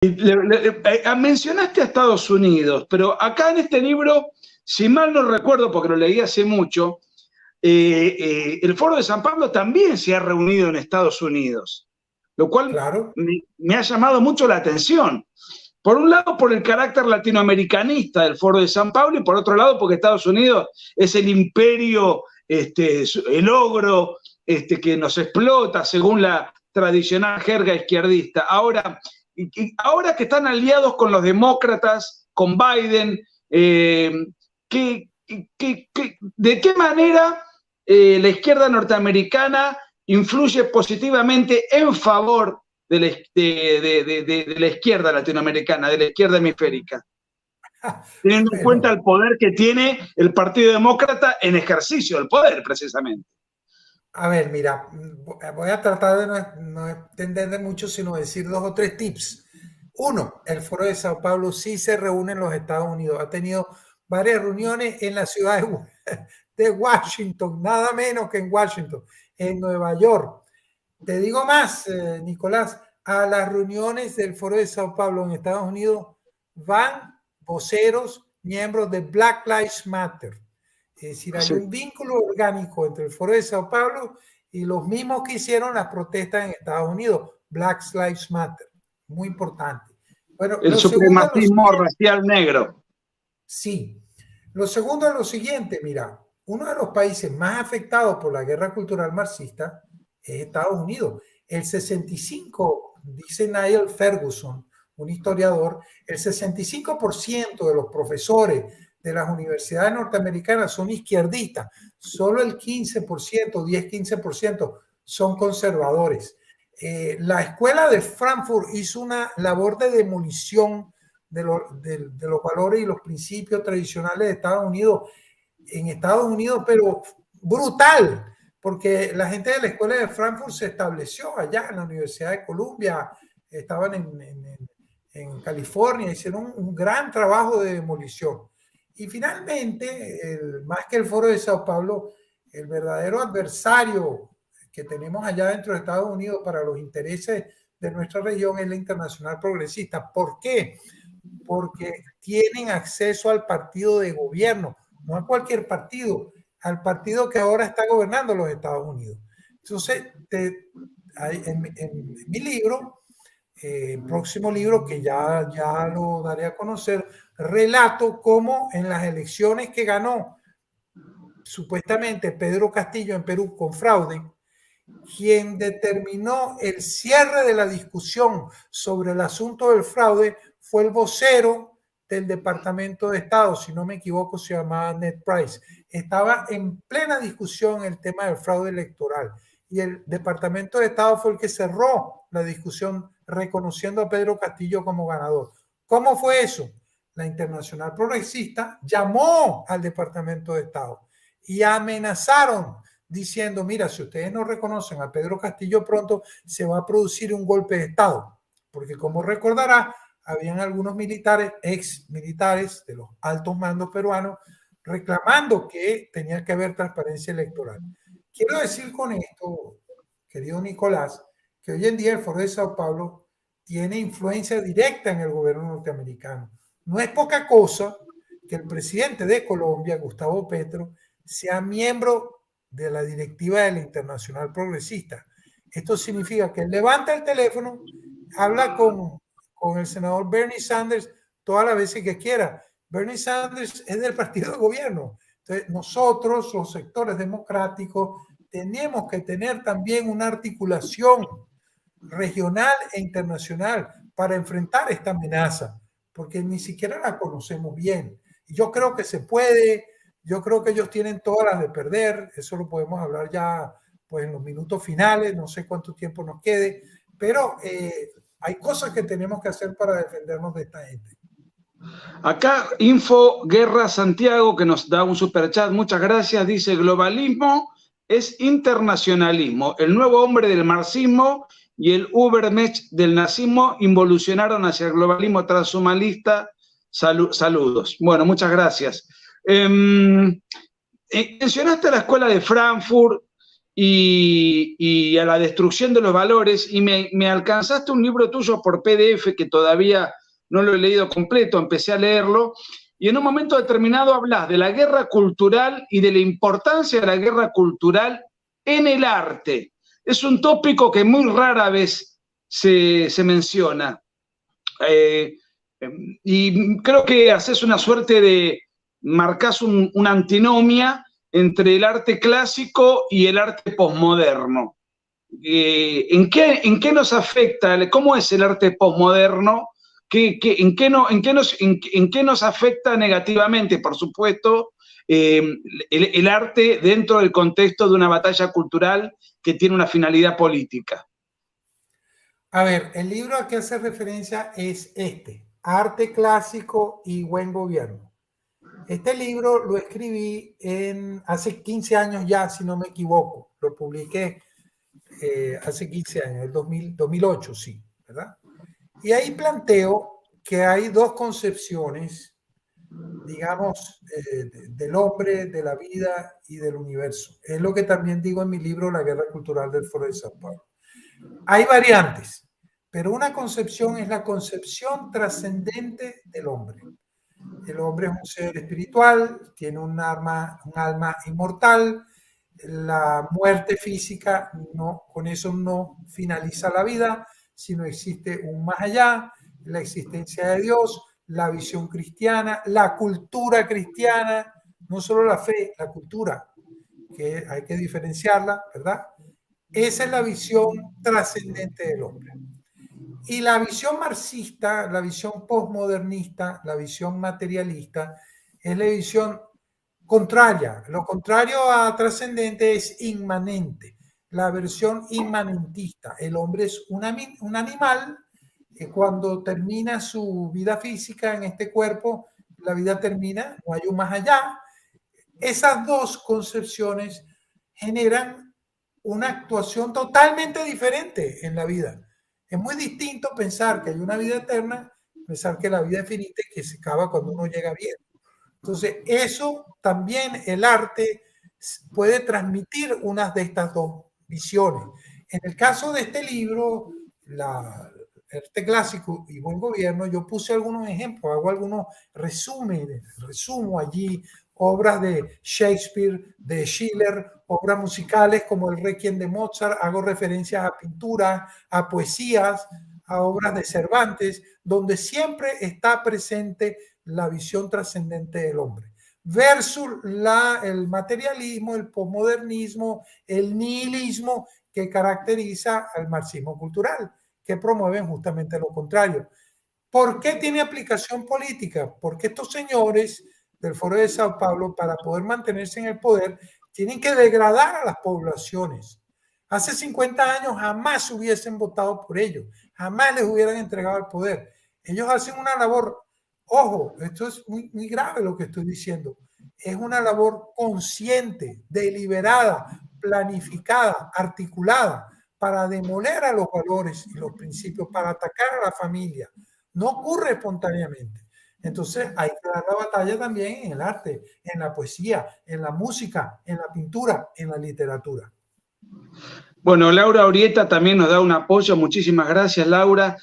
Mencionaste a Estados Unidos, pero acá en este libro, si mal no recuerdo, porque lo leí hace mucho, el Foro de San Pablo también se ha reunido en Estados Unidos, lo cual Claro. me ha llamado mucho la atención. Por un lado, por el carácter latinoamericanista del Foro de San Pablo, y por otro lado, porque Estados Unidos es el imperio, el ogro que nos explota según la tradicional jerga izquierdista. Ahora que están aliados con los demócratas, con Biden, ¿de qué manera la izquierda norteamericana influye positivamente en favor de la izquierda latinoamericana, de la izquierda hemisférica? Teniendo en cuenta el poder que tiene el Partido Demócrata en ejercicio del poder, precisamente. A ver, mira, voy a tratar de no extender mucho, sino decir 2 o 3 tips. Uno, el Foro de Sao Paulo sí se reúne en los Estados Unidos. Ha tenido varias reuniones en la ciudad de Washington, nada menos que en Washington, en Nueva York. Te digo más, Nicolás, a las reuniones del Foro de Sao Paulo en Estados Unidos van voceros, miembros de Black Lives Matter. Es decir, hay un vínculo orgánico entre el Foro de Sao Paulo y los mismos que hicieron las protestas en Estados Unidos, Black Lives Matter. Muy importante. Bueno, el supremacismo racial negro. Sí. Lo segundo es lo siguiente, mira, uno de los países más afectados por la guerra cultural marxista es Estados Unidos. El 65, dice Niall Ferguson, un historiador, el 65% de los profesores de las universidades norteamericanas son izquierdistas, solo el 15%, 10-15% son conservadores. La escuela de Frankfurt hizo una labor de demolición de los valores y los principios tradicionales de Estados Unidos, en Estados Unidos, pero brutal, porque la gente de la escuela de Frankfurt se estableció allá en la Universidad de Columbia, estaban en California, hicieron un gran trabajo de demolición. Y finalmente, más que el Foro de Sao Paulo, el verdadero adversario que tenemos allá dentro de Estados Unidos para los intereses de nuestra región es la Internacional Progresista. ¿Por qué? Porque tienen acceso al partido de gobierno, no a cualquier partido, al partido que ahora está gobernando los Estados Unidos. Entonces, en mi libro, próximo libro que ya lo daré a conocer, relato cómo en las elecciones que ganó supuestamente Pedro Castillo en Perú con fraude, quien determinó el cierre de la discusión sobre el asunto del fraude fue el vocero del Departamento de Estado, si no me equivoco se llamaba Ned Price. Estaba en plena discusión el tema del fraude electoral y el Departamento de Estado fue el que cerró la discusión reconociendo a Pedro Castillo como ganador. ¿Cómo fue eso? La Internacional Progresista llamó al Departamento de Estado y amenazaron diciendo, mira, si ustedes no reconocen a Pedro Castillo pronto, se va a producir un golpe de Estado. Porque como recordará, habían algunos militares, ex militares de los altos mandos peruanos, reclamando que tenía que haber transparencia electoral. Quiero decir con esto, querido Nicolás, que hoy en día el Foro de Sao Paulo tiene influencia directa en el gobierno norteamericano. No es poca cosa que el presidente de Colombia, Gustavo Petro, sea miembro de la directiva de la Internacional Progresista. Esto significa que él levanta el teléfono, habla con el senador Bernie Sanders todas las veces que quiera. Bernie Sanders es del partido de gobierno. Entonces, nosotros, los sectores democráticos, tenemos que tener también una articulación regional e internacional para enfrentar esta amenaza, porque ni siquiera la conocemos bien. Y yo creo que se puede. Yo creo que ellos tienen todas las de perder, eso lo podemos hablar ya pues, en los minutos finales, no sé cuánto tiempo nos quede, pero hay cosas que tenemos que hacer para defendernos de esta gente. Acá Info Guerra Santiago, que nos da un superchat, muchas gracias, dice, globalismo es internacionalismo, el nuevo hombre del marxismo y el Übermensch del nazismo involucionaron hacia el globalismo transhumanista. Saludos. Bueno, muchas gracias. Mencionaste la escuela de Frankfurt y a la destrucción de los valores, y me alcanzaste un libro tuyo por PDF que todavía no lo he leído completo, empecé a leerlo, y en un momento determinado hablas de la guerra cultural y de la importancia de la guerra cultural en el arte. Es un tópico que muy rara vez se menciona. Y creo que haces una suerte de, marcas una antinomia entre el arte clásico y el arte posmoderno. ¿En qué nos afecta? ¿Cómo es el arte posmoderno? ¿En qué nos afecta negativamente, por supuesto, el arte dentro del contexto de una batalla cultural que tiene una finalidad política? A ver, el libro a que hace referencia es Arte Clásico y Buen Gobierno. Este libro lo escribí hace 15 años ya, si no me equivoco. Lo publiqué hace 15 años, el 2008, sí, ¿verdad? Y ahí planteo que hay dos concepciones, digamos, del hombre, de la vida y del universo. Es lo que también digo en mi libro La Guerra Cultural del Foro de Sao Paulo. Hay variantes, pero una concepción es la concepción trascendente del hombre. El hombre es un ser espiritual, tiene un alma inmortal. La muerte física, no, con eso no finaliza la vida, sino existe un más allá, la existencia de Dios, la visión cristiana, la cultura cristiana, no solo la fe, la cultura, que hay que diferenciarla, ¿verdad? Esa es la visión trascendente del hombre. Y la visión marxista, la visión postmodernista, la visión materialista, es la visión contraria. Lo contrario a trascendente es inmanente, la versión inmanentista. El hombre es un animal que cuando termina su vida física en este cuerpo, la vida termina, no hay un más allá. Esas dos concepciones generan una actuación totalmente diferente en la vida. Es muy distinto pensar que hay una vida eterna, pensar que la vida es finita y que se acaba cuando uno llega bien. Entonces, eso también el arte puede transmitir una de estas dos visiones. En el caso de este libro, Arte Clásico y Buen Gobierno, yo puse algunos ejemplos, hago algunos resúmenes, resumo allí obras de Shakespeare, de Schiller, obras musicales como el Requiem de Mozart, hago referencias a pinturas, a poesías, a obras de Cervantes, donde siempre está presente la visión trascendente del hombre, versus el materialismo, el posmodernismo, el nihilismo que caracteriza al marxismo cultural, que promueven justamente lo contrario. ¿Por qué tiene aplicación política? Porque estos señores del Foro de Sao Paulo, para poder mantenerse en el poder, tienen que degradar a las poblaciones. Hace 50 años jamás hubiesen votado por ellos, jamás les hubieran entregado el poder. Ellos hacen una labor, ojo, esto es muy, muy grave lo que estoy diciendo, es una labor consciente, deliberada, planificada, articulada, para demoler a los valores y los principios, para atacar a la familia. No ocurre espontáneamente. Entonces hay que dar la batalla también en el arte, en la poesía, en la música, en la pintura, en la literatura. Bueno, Laura Orieta también nos da un apoyo. Muchísimas gracias, Laura.